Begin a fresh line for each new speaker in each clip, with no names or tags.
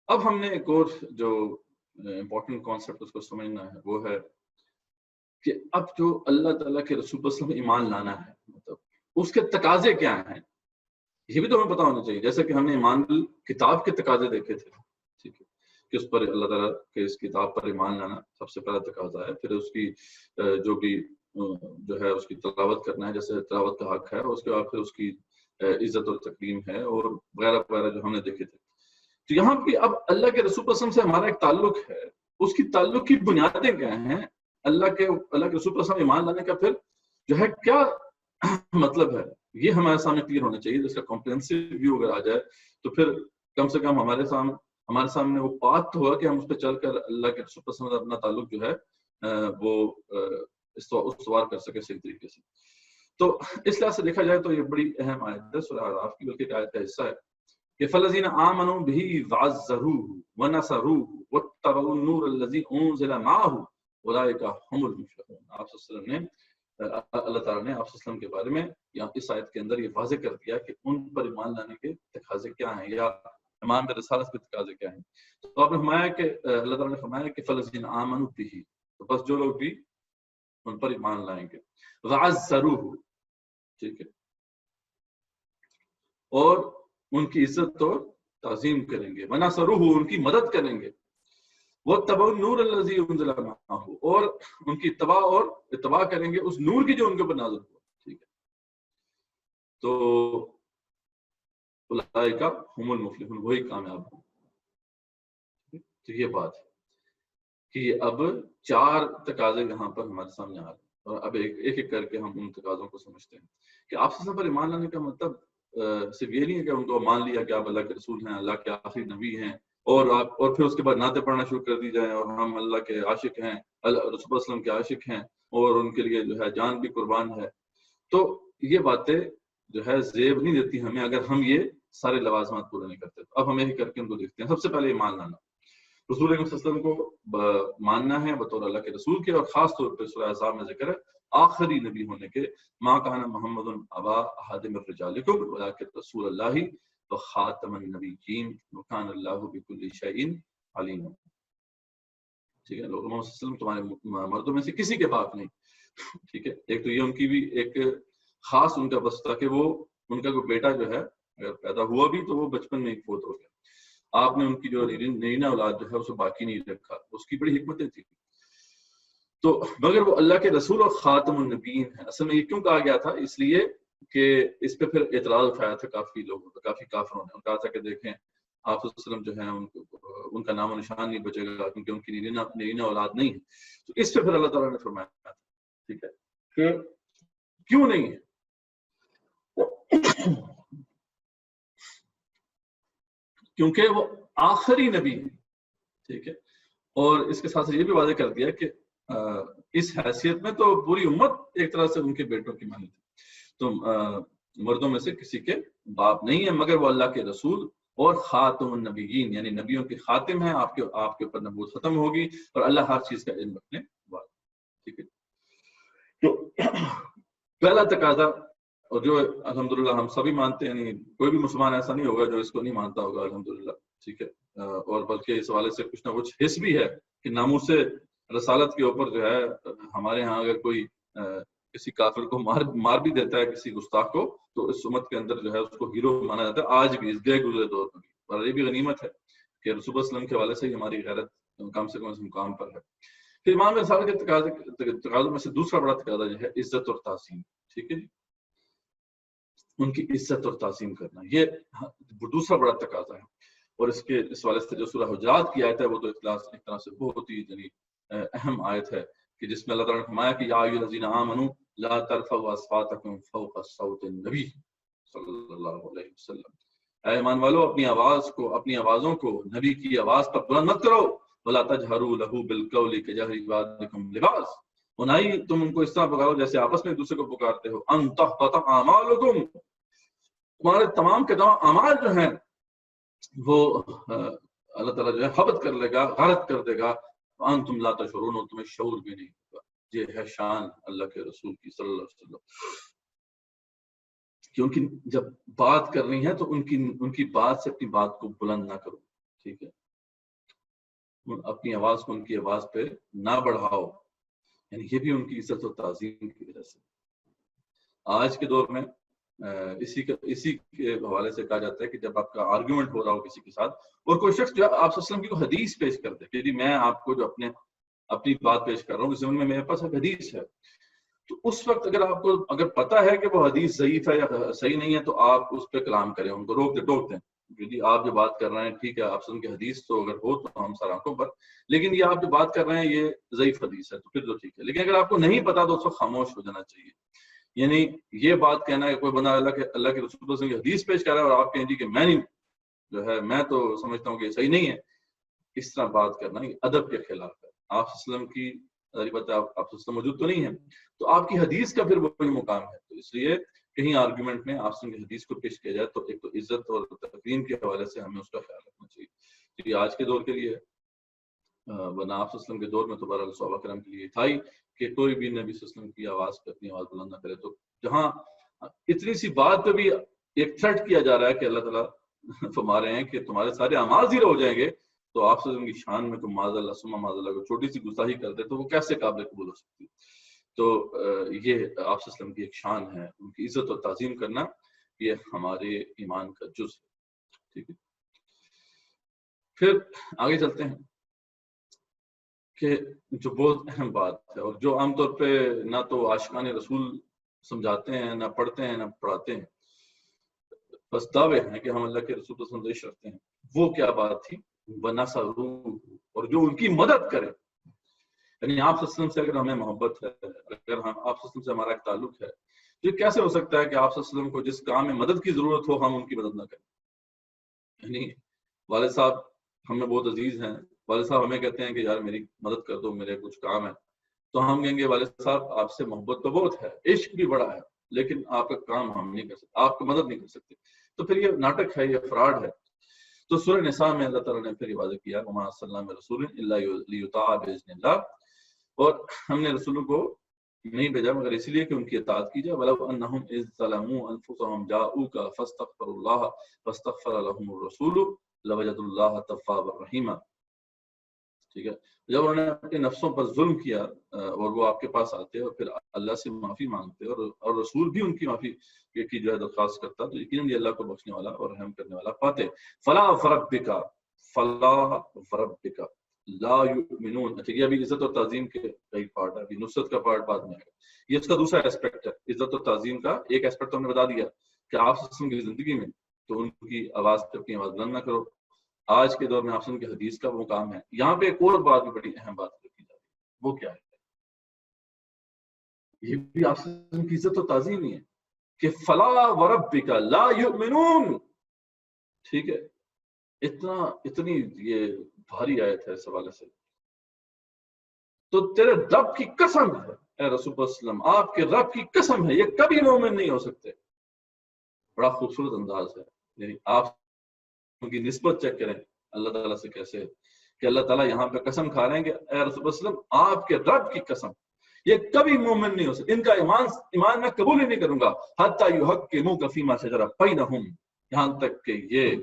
اب ہم نے ایک اور جو امپورٹنٹ کانسیپٹ اس کو سمجھنا ہے وہ ہے کہ اب جو اللہ تعالیٰ کے رسول پر ہمیں ایمان لانا ہے، مطلب اس کے تقاضے کیا ہیں، یہ بھی تو ہمیں پتا ہونا چاہیے. جیسے کہ ہم نے ایمان کتاب کے تقاضے دیکھے تھے، ٹھیک ہے، کہ اس پر اللہ تعالیٰ کے اس کتاب پر ایمان لانا سب سے پہلا تقاضا ہے. پھر اس کی جو بھی جو ہے اس کی تلاوت کرنا ہے، جیسے تلاوت کا حق ہے، اس کے بعد پھر اس کی عزت اور تکریم ہے اور وغیرہ وغیرہ جو ہم نے دیکھے تھے. تو یہاں پہ اب اللہ کے رسول وسلم سے ہمارا ایک تعلق ہے، اس کی تعلق کی بنیادیں کیا ہیں، اللہ کے رسول وسلم ایمان لانے کا پھر جو ہے کیا مطلب ہے، یہ ہمارے سامنے کلیئر ہونا چاہیے. جس کا کمپریہنسو ویو اگر آ جائے تو پھر کم سے کم ہمارے سامنے وہ بات تو ہوا کہ ہم اس پہ چل کر اللہ کے رسول وسلم سے اپنا تعلق جو ہے وہ استوار کر سکے صحیح طریقے سے. تو اس لحاظ سے دیکھا جائے تو یہ بڑی اہم آیت ہے سورہ اعراف کی، بلکہ ایک آیت کا حصہ ہے کہ فالذین آمنوا بہ وعزروہ ونصروہ واتبعوا النور الذی انزل معہ اولئک هم المفلحون. آپ صلی اللہ علیہ وسلم نے اللہ تعالیٰ نے آپ صلی اللہ علیہ وسلم کے بارے میں یا اس آیت کے اندر یہ واضح کر دیا کہ ان پر ایمان لانے کے تقاضے کیا ہیں یا ایمان برسالت کے تقاضے کیا ہیں. تو آپ نے فرمایا کہ اللہ تعالیٰ نے فرمایا کہ فالذین آمنوا بہ، تو بس جو لوگ بھی ان پر ایمان لائیں گے، وعزروہ، ٹھیک ہے، اور ان کی عزت اور تعظیم کریں گے، ونصروہ، ان کی مدد کریں گے، واتبعوا النور الذی انزل معہ، اور ان کی اتباع کریں گے اس نور کی جو ان کے اوپر نازل ہوا. ٹھیک ہے، تو اولئک هم المفلحون، وہی کامیاب ہوں. تو یہ بات ہے کہ اب 4 تقاضے یہاں پر ہمارے سامنے آ رہے ہیں، اور اب ایک ایک کر کے ہم ان تقاضوں کو سمجھتے ہیں کہ آپ سے پر ایمان لانے کا مطلب صرف یہ نہیں ہے کہ ان کو مان لیا کہ آپ اللہ کے رسول ہیں، اللہ کے آخری نبی ہیں، اور پھر اس کے بعد نعتیں پڑھنا شروع کر دی جائیں اور ہم اللہ کے عاشق ہیں، رسول اللہ علیہ وسلم کے عاشق ہیں اور ان کے لیے جو ہے جان بھی قربان ہے. تو یہ باتیں جو ہے زیب نہیں دیتی ہمیں اگر ہم یہ سارے لوازمات پورے نہیں کرتے. اب ہم یہی کر کے ان کو دیکھتے ہیں. سب سے پہلے ایمان لانا، رسول اللہ صلی اللہ علیہ وسلم کو ماننا ہے بطور اللہ کے رسول کے، اور خاص طور پہ سورہ احزاب میں ذکر ہے آخری نبی ہونے کے، ما کان محمد ابا احد من رجالکم ولکن رسول اللہ وخاتم النبیین وکان اللہ بکل شیء علیم. ٹھیک ہے، محمد صلی اللہ علیہ وسلم تمہارے مردوں میں سے کسی کے باپ نہیں. ٹھیک ہے، ایک تو یہ ان کی بھی ایک خاص ان کا بس تھا کہ وہ ان کا کوئی بیٹا جو ہے اگر پیدا ہوا بھی تو وہ بچپن میں ہی فوت ہو گیا. آپ نے ان کی جو نرینا اولاد جو ہے اسے باقی نہیں رکھا، اس کی بڑی حکمتیں تھیں. تو مگر وہ اللہ کے رسول اور خاتم النبیین ہے. اصل میں یہ کیوں کہا گیا تھا؟ اس لیے کہ اس پہ پھر اعتراض اٹھایا تھا کافی لوگوں نے، کافی کافروں نے. کہا تھا کہ دیکھیں آپ صلی اللہ علیہ وسلم جو ہیں ان کا نام و نشان نہیں بچے گا کیونکہ ان کی نرینا اولاد نہیں ہے. تو اس پہ پھر اللہ تعالیٰ نے فرمایا تھا، ٹھیک ہے، کہ کیوں نہیں ہے؟ کیونکہ وہ آخری نبی ہے. ٹھیک ہے، اور اس کے ساتھ یہ بھی واضح کر دیا کہ اس حیثیت میں تو پوری امت ایک طرح سے ان کے بیٹوں کی مانی تھی. تو مردوں میں سے کسی کے باپ نہیں ہے مگر وہ اللہ کے رسول اور خاتم النبیین، یعنی نبیوں کے خاتم ہیں. آپ کے اوپر نبوت ختم ہوگی اور اللہ ہر چیز کا علم رکھنے والا. ٹھیک ہے، تو پہلا تقاضا، اور جو الحمدللہ ہم سبھی مانتے ہیں، یعنی کوئی بھی مسلمان ایسا نہیں ہوگا جو اس کو نہیں مانتا ہوگا الحمدللہ. ٹھیک ہے، اور بلکہ اس حوالے سے کچھ نہ کچھ حس بھی ہے کہ ناموس رسالت کے اوپر جو ہے ہمارے ہاں اگر کوئی کسی کافر کو مار بھی دیتا ہے، کسی گستاخ کو، تو اس امت کے اندر جو ہے اس کو ہیرو مانا جاتا ہے آج بھی، اس گئے گزرے دور میں بھی. اور یہ بھی غنیمت ہے کہ رسول اللہ علیہ وسلم کے حوالے سے ہماری غیرت کم سے کم اس مقام پر ہے. پھر امام رسالت کے تقاضوں میں سے دوسرا بڑا تقاضا جو ہے عزت اور تعظیم. ٹھیک ہے جی، ان کی عزت اور تعظیم کرنا یہ دوسرا بڑا تقاضا ہے. اور اس والے سے جو سورہ حجرات کی آیت ہے وہ تو ایک طرح سے بہت ہی یعنی اہم آیت ہے کہ جس میں اللہ تعالیٰ نے فرمایا کہ یا ایھا الذین آمنوا لا ترفعوا اصواتکم فوق صوت النبی صلی اللہ علیہ وسلم. اے ایمان والو، اپنی آوازوں کو نبی کی آواز پر بلند مت کرو. ولا تجہروا لہ بالقول کجہر بعضکم لبعض، اور نہ ہی تم ان کو اس طرح پکارو جیسے آپس میں ایک دوسرے کو پکارتے ہو. ان تحبط اعمالکم، تمہارے تمام کے تمام اعمال جو ہیں وہ اللہ تعالیٰ جو ہے حبط کر لے گا، غارت کر دے گا. وانتم لا تشعرون، اور تمہیں شعور بھی نہیں ہوگا. یہ ہے شان اللہ کے رسول کی صلی اللہ علیہ وسلم، کیونکہ جب بات کرنی ہے تو ان کی بات سے اپنی بات کو بلند نہ کرو. ٹھیک ہے، اپنی آواز کو ان کی آواز پہ نہ بڑھاؤ، یعنی یہ بھی ان کی عزت و تعظیم کی وجہ سے۔ آج کے دور میں اسی کے حوالے سے کہا جاتا ہے کہ جب آپ کا آرگیومنٹ ہو رہا ہو کسی کے ساتھ اور کوئی شخص جو ہے آپ صلی اللہ علیہ وسلم کی کوئی حدیث پیش کر دے کہ جی میں آپ کو جو اپنی بات پیش کر رہا ہوں، اس زمانے میں میرے پاس ایک حدیث ہے، تو اس وقت اگر آپ کو اگر پتا ہے کہ وہ حدیث ضعیف ہے یا صحیح نہیں ہے تو آپ اس پہ کلام کریں، ان کو ٹوک دیں جی آپ جو بات کر رہے ہیں ٹھیک ہے، آپ سے ان کی حدیث تو اگر ہو تو ہم سر آنکھوں پر، لیکن یہ آپ جو بات کر رہے ہیں یہ ضعیف حدیث ہے تو پھر تو ٹھیک ہے، لیکن اگر آپ کو نہیں پتا تو اس وقت خاموش ہو جانا چاہیے۔ یعنی یہ بات کہنا ہے کہ کوئی بندہ اللہ کے رسول صلی اللہ علیہ وسلم کی حدیث پیش کر رہا ہے اور آپ کہیں جی کہ میں نہیں جو ہے میں تو سمجھتا ہوں کہ صحیح نہیں ہے، اس طرح بات کرنا یہ ادب کے خلاف ہے۔ آپ صلی اللہ علیہ وسلم کی آپ صلی اللہ علیہ وسلم موجود تو نہیں ہے تو آپ کی حدیث کا پھر وہی مقام ہے، تو اس لیے کہیں آرگومنٹ میں آپ سے حدیث کو پیش کیا جائے تو ایک تو عزت اور تقریم کے حوالے سے ہمیں اس کا خیال رکھنا چاہیے۔ تو یہ آج کے دور کے لیے ورنہ آپ صلی اللہ علیہ وسلم کے دور میں تو بہرحال صحابہ کرام کے لیے تھا ہی کہ کوئی بھی نبی صلی اللہ علیہ وسلم کی آواز پہ اپنی آواز بلند نہ کرے، تو جہاں اتنی سی بات پہ بھی ایک تھریٹ کیا جا رہا ہے کہ اللہ تعالیٰ فرما رہے ہیں کہ تمہارے سارے اعمال زیرو ہو جائیں گے، تو آپ صلی اللہ علیہ وسلم کی شان میں تم معاذ اللہ ثم معاذ اللہ کو چھوٹی سی گستاخی کر دے تو وہ کیسے قابل قبول ہو سکتی؟ تو یہ آپ صلی اللہ علیہ وسلم کی ایک شان ہے، ان کی عزت اور تعظیم کرنا یہ ہمارے ایمان کا جز ہے، ٹھیک ہے۔ پھر آگے چلتے ہیں کہ جو بہت اہم بات ہے اور جو عام طور پہ نہ تو عاشقان رسول سمجھاتے ہیں، نہ پڑھتے ہیں، نہ پڑھاتے ہیں، بس دعوے ہیں کہ ہم اللہ کے رسول کو سندیش رکھتے ہیں، وہ کیا بات تھی؟ وَنَصَرُوهُ، اور جو ان کی مدد کرے، یعنی آپ صلی اللہ علیہ وسلم سے اگر ہمیں محبت ہے، اگر ہم آپ صلی اللہ علیہ وسلم سے ہمارا ایک تعلق ہے، تو یہ کیسے ہو سکتا ہے کہ آپ صلی اللہ علیہ وسلم کو جس کام میں مدد کی ضرورت ہو ہم ان کی مدد نہ کریں؟ یعنی والد صاحب ہمیں بہت عزیز ہیں، والد صاحب ہمیں کہتے ہیں کہ یار میری مدد کر دو، میرے کچھ کام ہے، تو ہم کہیں گے والد صاحب آپ سے محبت تو بہت ہے، عشق بھی بڑا ہے، لیکن آپ کا کام ہم نہیں کر سکتے، آپ کو مدد نہیں کر سکتے، تو پھر یہ ناٹک ہے، یہ فراڈ ہے۔ تو سورہ نساء میں اللہ تعالیٰ نے پھر واضح کیا وما ارسلنا من رسول الا لیطاع باذن اللہ، اور ہم نے رسولوں کو نہیں بھیجا مگر اس لیے کہ ان کی اطاعت کی جائے، ولو انہم اذ ظلموا انفسهم جاءوک فاستغفروا اللہ واستغفر لهم الرسول لوجدوا اللہ توابا رحیما، ٹھیک ہے۔ جب انہوں نے اپنے نفسوں پر ظلم کیا اور وہ آپ کے پاس آتے اور پھر اللہ سے معافی مانگتے اور رسول بھی ان کی معافی کی جو ہے درخواست کرتا، تو یقیناً اللہ کو بخشنے والا اور رحم کرنے والا پاتے۔ فلا وربک لا یؤمنون، اچھا یہ ابھی عزت اور تعظیم کے کئی پارٹ ہے، ابھی نصرت کا پارٹ بعد میں آئے گا، یہ اس کا دوسرا ایسپیکٹ ہے۔ عزت اور تعظیم کا ایک ایسپیکٹ تو ہم نے بتا دیا کہ آپ کی زندگی میں تو ان کی آواز پہ اپنی آواز بلند نہ کرو، آج کے دور میں آپ کی حدیث کا وہ کام ہے۔ یہاں پہ ایک اور بات بھی بڑی اہم بات رکھی جا رہی ہے، وہ کیا ہے؟ یہ بھی آپ کی عزت و تعظیم ہی ہے کہ فلا وربک لا یؤمنون، ٹھیک ہے۔ اتنی یہ بھاری آیت ہے اس حوالے سے، تو تیرے رب کی قسم ہے اے رسول اللہ صلی اللہ علیہ وسلم، آپ کے رب کی قسم ہے یہ کبھی مومن نہیں ہو سکتے۔ بڑا خوبصورت انداز ہے، یعنی آپ کی نسبت چیک کریں اللہ تعالیٰ سے کیسے کہ اللہ تعالیٰ یہاں پہ قسم کھا رہے ہیں کہ اے رسول اللہ صلی اللہ علیہ وسلم آپ کے رب کی قسم یہ کبھی مومن نہیں ہو سکتا، ان کا ایمان میں قبول ہی نہیں کروں گا، حتی یحکموک فیما شجر بینہم، یہاں تک کہ یہ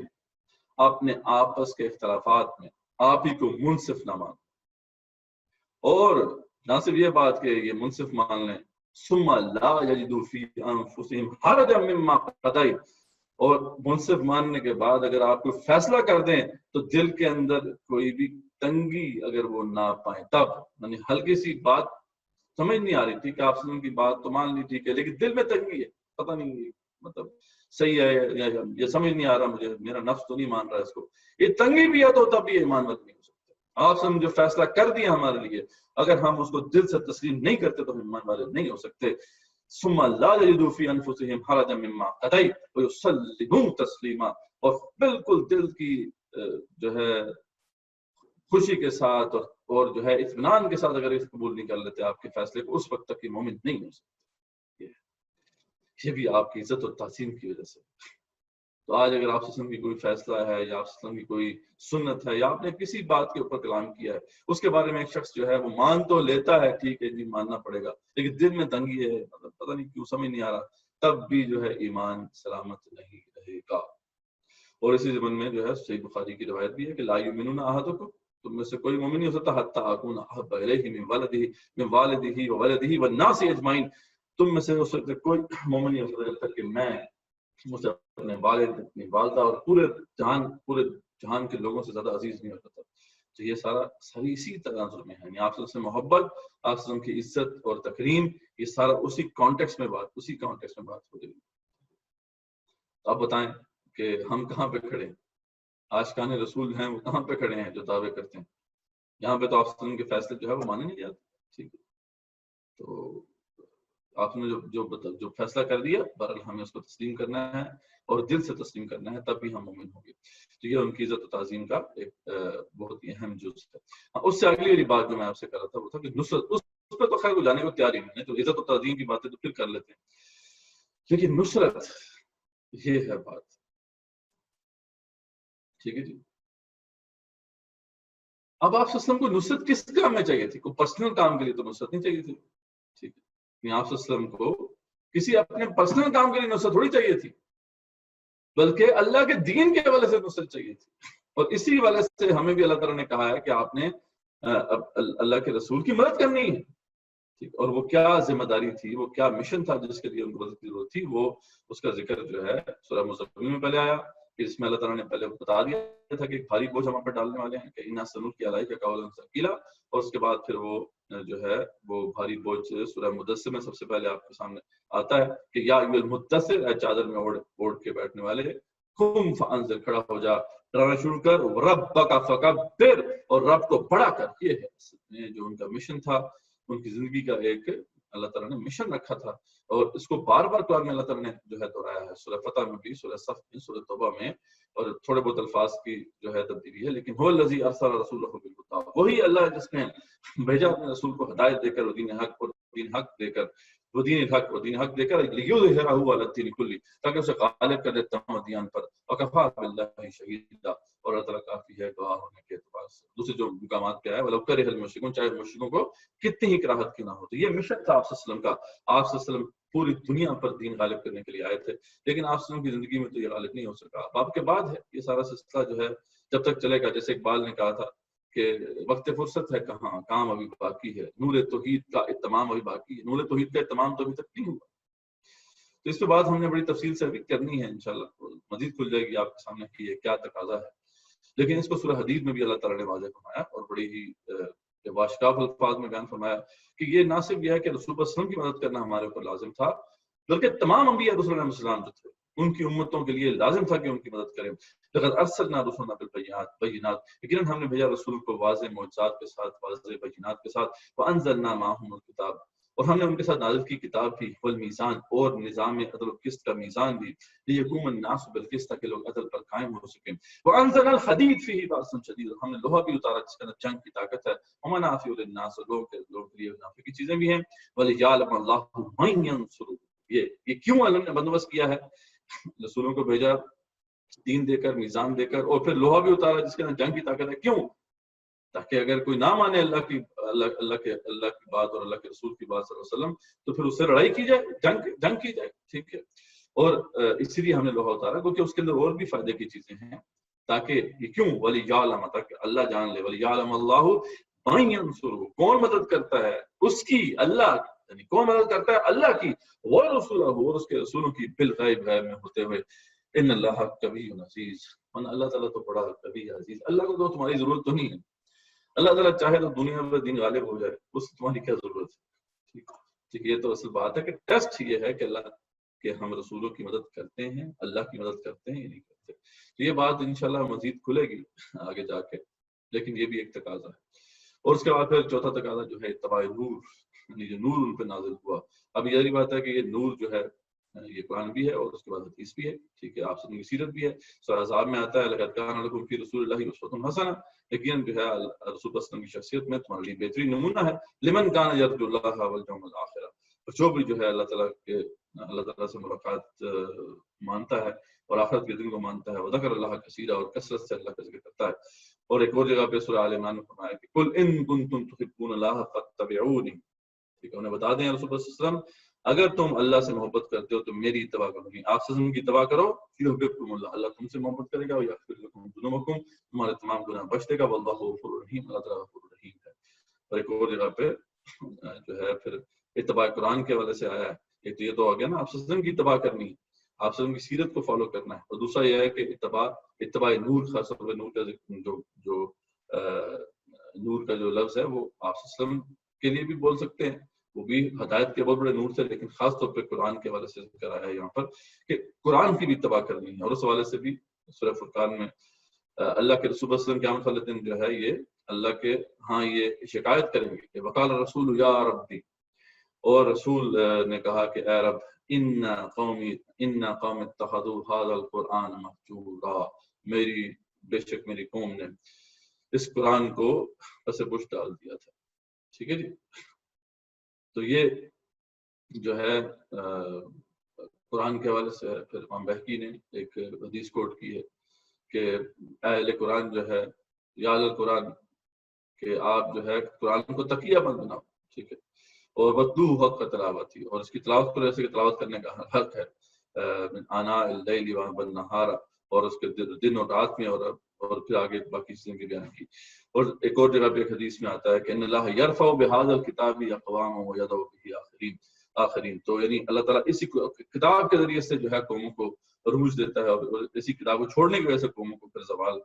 اپنے آپس کے اختلافات میں آپ ہی کو منصف نہ مان، اور نہ صرف یہ بات کہ یہ منصف مان لیں، ثم لا یجدوا فی انفسہم حرجا مما قضیت، اور منصف ماننے کے بعد اگر آپ کوئی فیصلہ کر دیں تو دل کے اندر کوئی بھی تنگی اگر وہ نہ پائیں، تب یعنی ہلکی سی بات سمجھ نہیں آ رہی تھی کہ آپ سے ان کی بات تو مان لی ٹھیک ہے، لیکن دل میں تنگی ہے، پتہ نہیں مطلب صحیح ہے یا یہ سمجھ نہیں آ رہا، مجھے میرا نفس تو نہیں مان رہا اس کو، یہ تنگی بھی ہے تو تب بھی ایمان مت نہیں ہو سکتا۔ آپ سے جو فیصلہ کر دیا ہمارے لیے اگر ہم اس کو دل سے تسلیم نہیں کرتے تو ہم ایمان والے نہیں ہو سکتے۔ ثم لا يجدوا في انفسهم حرجا مما قضيت ويسلموا تسلیما، اور بالکل دل کی جو ہے خوشی کے ساتھ اور جو ہے اطمینان کے ساتھ اگر اس قبول نہیں کر لیتے آپ کے فیصلے کو، اس وقت تک یہ مومن نہیں ہو سکتے۔ یہ بھی آپ کی عزت اور تعظیم کی وجہ سے۔ تو آج اگر آپ وسلم کی کوئی فیصلہ ہے یا آپ وسلم کی کوئی سنت ہے یا آپ نے کسی بات کے اوپر کلام کیا ہے، اس کے بارے میں ایک شخص جو ہے وہ مان تو لیتا ہے، ٹھیک ہے جی ماننا پڑے گا، لیکن دل میں تنگی ہے، مطلب پتہ نہیں کیوں سمجھ نہیں آ رہا، تب بھی جو ہے ایمان سلامت نہیں رہے گا۔ اور اسی ضمن میں جو ہے صحیح بخاری کی روایت بھی ہے کہ لا یؤمنون احدکم تم میں سے کوئی مومن نہیں ہو سکتا حتی اکون احب الیہ من والدہ وولدہ والناس اجمعین، تم میں سے ہو سکتا کوئی مومن نہیں ہو سکتا جب تک کہ میں مجھے اپنے والد، اپنی والدہ اور پورے جہان کے لوگوں سے زیادہ عزیز نہیں ہو سکتا. تو یہ ساری اسی تناظر میں ہے، یعنی آپ سے محبت، آپ سے کی عزت اور تکریم، یہ سارا اسی کانٹیکس میں بات ہو رہی ہے. آپ بتائیں کہ ہم کہاں پہ کھڑے ہیں؟ عاشقان رسول ہیں وہ کہاں پہ کھڑے ہیں جو دعوے کرتے ہیں؟ یہاں پہ تو آپ کے فیصلے جو ہے وہ مانے نہیں جاتے. ٹھیک ہے، تو آپ نے جو فیصلہ کر دیا، بہرحال ہمیں اس کو تسلیم کرنا ہے اور دل سے تسلیم کرنا ہے، تب بھی ہم مومن ہوں گے. تو یہ ان کی عزت و تعظیم کا ایک بہت ہی اہم جز ہے. اس سے اگلی والی بات جو میں آپ سے کر رہا تھا وہ تھا کہ نصرت، اس پہ تو خیر کو جانے کو تیار ہی نہیں ہے، تو عزت و تعظیم کی باتیں تو پھر کر لیتے ہیں، لیکن نصرت یہ ہے بات. ٹھیک ہے جی. اب آپ وسلم کو نصرت کس کام میں چاہیے تھی؟ کوئی پرسنل کام کے لیے تو نصرت نہیں چاہیے تھی. ٹھیک ہے، آپ وسلم کو کسی اپنے پرسنل کام کے لیے نصرت تھوڑی چاہیے تھی، بلکہ اللہ کے دین کے حوالے سے نصرت چاہیے تھی. اور اسی حوالے سے ہمیں بھی اللہ تعالیٰ نے کہا ہے کہ آپ نے اللہ کے رسول کی مدد کرنی ہے. ٹھیک، اور وہ کیا ذمہ داری تھی، وہ کیا مشن تھا جس کے لیے ان کو مدد کی ضرورت تھی، وہ اس کا ذکر جو ہے سورہ مزمل میں پہلے آیا. اس میں اللہ تعالیٰ نے پہلے بتا دیا تھا کہ ایک بھاری بوجھ ہم پر ڈالنے والے ہیں، کہ انا سنلقی علیک قولا ثقیلا، اور اس کے بعد پھر وہ جو ہے وہ بھاری بوجھ سورہ مدثر میں سب سے پہلے آپ کے سامنے آتا ہے کہ یا ایھا المدثر، اے چادر میں اوڑھ کے بیٹھنے والے، قم فانذر، کھڑا ہو جا، ڈرانا شروع کر، ربک فکبر، اور رب کو بڑا کر. یہ ہے جو ان کا مشن تھا، ان کی زندگی کا ایک اللہ تعالیٰ نے مشن رکھا تھا، اور اس کو بار بار قرآن میں اللہ تعالیٰ نے جو ہے دہرایا ہے. سورہ فتح میں بھی، سورہ صف میں، سورہ توبہ میں، اور تھوڑے بہت الفاظ کی جو ہے تبدیلی ہے، لیکن هو الذی ارسل رسولہ بالہدی، وہی اللہ جس نے بھیجا اپنے رسول کو ہدایت دے کر، دین حق اور دین حق دے کر، دین حق دے کر، لیظہرہ علی الدین کلہ، تاکہ اسے غالب کر دے تمام ادیان پر، وکفی باللہ شہیدا، اور اللہ تعالیٰ کافی ہے گواہ ہونے کے اعتبار سے. دوسرے جو مقامات پہ آئے وَلَوْ كَرِهَ الْمُشْرِكُونَ، چاہے مشرکوں کو کتنی ہی کراہت کی نہ ہو. تو یہ مشن تھا آپ صلی اللہ علیہ وسلم کا. آپ صلی اللہ علیہ وسلم پوری دنیا پر دین غالب کرنے کے لیے آئے تھے، لیکن آپ صلی اللہ علیہ وسلم کی زندگی میں تو یہ غالب نہیں ہو سکا. اب آپ کے بعد ہے یہ سارا سلسلہ جو ہے جب تک چلے گا. جیسے اقبال نے کہا تھا کہ وقت فرصت ہے کہاں، کام ابھی باقی ہے، نور توحید کا اتمام ابھی باقی ہے. نور توحید کا اتمام تو ابھی تک نہیں ہوا. تو اس کے بعد ہم نے بڑی تفصیل سے ابھی کرنی ہے، انشاءاللہ مزید کھل جائے گی آپ کے سامنے کہ یہ کیا تقاضا ہے. لیکن اس کو سورہ حدید میں بھی اللہ تعالیٰ نے واضح فرمایا اور بڑی ہی واشکاف الفاظ میں بیان فرمایا کہ یہ نہ صرف یہ ہے کہ رسول اللہ صلی اللہ علیہ وسلم کی مدد کرنا ہمارے اوپر لازم تھا، بلکہ تمام انبیاء رسول علیہ السلام جو تھے ان کی امتوں کے لیے لازم تھا کہ ان کی مدد کریں. لقد ارسلنا رسلنا بالبینات، یقیناً ہم نے بھیجا رسول کو واضح معجزات کے ساتھ، واضح بینات کے ساتھ. وانزلنا معهم الکتاب، اور ہم نے ان کے ساتھ نازل کی کتاب بھی، والمیزان، اور نظام عدل و قسط کا میزان بھی، لیقوم الناس بالقسط، تاکہ لوگ عدل پر قائم ہو سکیں. وانزلنا الحدید فیہ باس شدید، ہم نے لوہا بھی اتارا جس کے اندر جنگ کی طاقت ہے. ومنافع للناس، لوگوں کے لیے منافع کی چیزیں بھی ہیں. ولیعلم اللہ من ینصرہ، یہ کیوں اللہ نے بندوبست کیا ہے؟ رسولوں کو بھیجا دین دے کر، میزان دے کر، اور پھر لوہا بھی اتارا جس کے اندر جنگ کی طاقت ہے. کیوں؟ تاکہ اگر کوئی نہ مانے اللہ کی بات اور اللہ کے رسول کی بات صلی اللہ علیہ وسلم، تو پھر اس سے لڑائی کی جائے، جنگ کی جائے. ٹھیک ہے، اور اسی لیے ہم نے لوہا اتارا کیونکہ اس کے اندر اور بھی فائدے کی چیزیں ہیں. تاکہ یہ کیوں؟ ولیعلم، تاکہ اللہ جان لے. ولیعلم اللہ من ینصرہ، کون مدد کرتا ہے اس کی، اللہ، یعنی کون مدد کرتا ہے اللہ کی، ورسولہ، اور اس کے رسولوں کی، بالغیب، غیب میں ہوتے ہوئے. ان اللہ قوی عزیز، اللہ تعالیٰ تو بڑا قوی عزیز. اللہ کو تو تمہاری ضرورت تو نہیں ہے. اللہ تعالیٰ چاہے تو دنیا میں دین غالب ہو جائے، اس سے تمہاری کیا ضرورت ہے. ٹھیک، یہ تو اصل بات ہے کہ ٹیسٹ یہ ہے کہ اللہ کہ ہم رسولوں کی مدد کرتے ہیں، اللہ کی مدد کرتے ہیں یا نہیں کرتے. تو یہ بات انشاءاللہ مزید کھلے گی آگے جا کے، لیکن یہ بھی ایک تقاضا ہے. اور اس کے بعد پھر چوتھا تقاضا جو ہے اتباع نور، یعنی جو نور ان پہ نازل ہوا. اب یہ بات ہے کہ یہ نور جو ہے یہ قرآن بھی ہے اور اس کے بعد حدیث بھی ہے. ٹھیک ہے، آپ سے سیرت بھی ہے. سورہ احزاب میں آتا ہے لقد کان لکم فی رسول اللہ اسوۃ حسنہ، لیکن جو ہے رسول اللہ صلی اللہ علیہ وسلم کی شخصیت میں تمہارے لیے بہترین نمونہ ہے. لمن کان یرجو اللہ والیوم الآخر، جو بھی جو ہے اللہ تعالیٰ سے ملاقات مانتا ہے اور آخرت کے دن کو مانتا ہے. وذکر اللہ کثیرا، اور کثرت سے اللہ کا ذکر کرتا ہے. اور ایک اور جگہ پہ سورہ آل عمران میں فرمایا کہ قل ان کنتم تحبون اللہ فاتبعونی. ٹھیک ہے، انہیں بتا دیں رسول اللہ صلی اللہ علیہ وسلم اگر تم اللہ سے محبت کرتے ہو تو میری اتباع کرو، آپ وسلم کی اتباع کرو، یحببکم اللہ، اللہ تم سے محبت کرے گا، ویغفر لکم ذنوبکم، تمہارے تمام گناہ بخش دے گا، واللہ غفور رحیم، اللہ تعالیٰ غفور رحیم ہے۔ اور ایک اور جگہ پہ جو ہے پھر اتباع قرآن کے والے سے آیا ہے، ایک تو یہ تو ہو گیا نا آپ وسلم کی اتباع کرنی ہے، آپ وسلم کی سیرت کو فالو کرنا ہے، اور دوسرا یہ ہے کہ اتباع نور، خاص طور پہ نور کا جو نور کا جو لفظ ہے وہ آپ وسلم کے لیے بھی بول سکتے ہیں، وہ بھی ہدایت کے بہت بڑے نور سے، لیکن خاص طور پہ قرآن کے حوالے سے ذکر آیا ہے یہاں پر کہ قرآن کی بھی اتباع کرنی ہے۔ اور اس حوالے سے بھی سورہ فرقان میں اللہ کے رسول صلی اللہ علیہ وسلم قیامت والے دن جو ہے یہ اللہ کے ہاں یہ شکایت کریں گے کہ وقال رسول یا ربی، اور رسول نے کہا کہ اے رب ان قوم اتخذوا هذا القرآن مہجورا، بے شک میری قوم نے اس قرآن کو پس پش ڈال دیا تھا۔ ٹھیک ہے جی، تو یہ جو ہے قرآن کے حوالے سے پھر امام بہقی نے ایک حدیث کوٹ کی ہے کہ اہل قرآن جو ہے یا اہل قرآن کہ آپ جو ہے قرآن کو تقیہ مت بناؤ، ٹھیک ہے، اور بدو حق کا تلاوت ہی، اور اس کی تلاوت کرو جیسے کہ تلاوت کرنے کا حق ہے، آنا اللیل والنہار، اور اس کے دن اور رات میں، اور پھر آگے باقی چیزیں بھی بیان کی۔ اور ایک اور جگہ پہ ایک حدیث میں آتا ہے کہ ان اللہ یرفع بہذا الکتاب اقواما ویضع بہ آخرین، تو یعنی اللہ تعالیٰ اسی کتاب کے ذریعے سے جو ہے قوموں کو عروج دیتا ہے، اور اسی کتاب کو چھوڑنے کی وجہ سے قوموں کو پھر زوال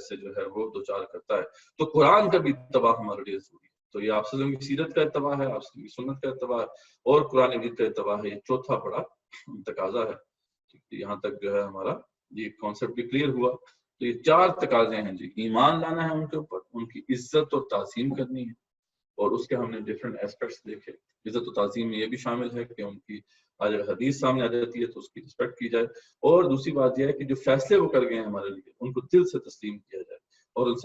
سے جو ہے وہ دوچار کرتا ہے۔ تو قرآن کا بھی اتباع ہمارے لیے ضروری ہے۔ تو یہ آپ صلی اللہ علیہ وسلم کی سیرت کا اتباع ہے، آپ صلی اللہ علیہ وسلم کی سنت کا اتباع ہے، اور قرآن مجید کا اتباع ہے۔ یہ چوتھا بڑا تقاضا ہے۔ یہاں تک جو ہے ہمارا یہ کانسیپٹ بھی کلیئر ہوا۔ تو یہ 4 تقاضے ہیں جی، ایمان لانا ہے ان کے اوپر، ان کی عزت اور تعظیم کرنی ہے، اور اس کے ہم نے ڈفرینٹ ایسپیکٹس دیکھے۔ عزت و تعظیم میں یہ بھی شامل ہے کہ ان کی اگر حدیث سامنے آ جاتی ہے تو اس کی رسپیکٹ کی جائے، اور دوسری بات یہ ہے کہ جو فیصلے وہ کر گئے ہیں ہمارے لیے ان کو دل سے تسلیم کیا جائے، اور ان سے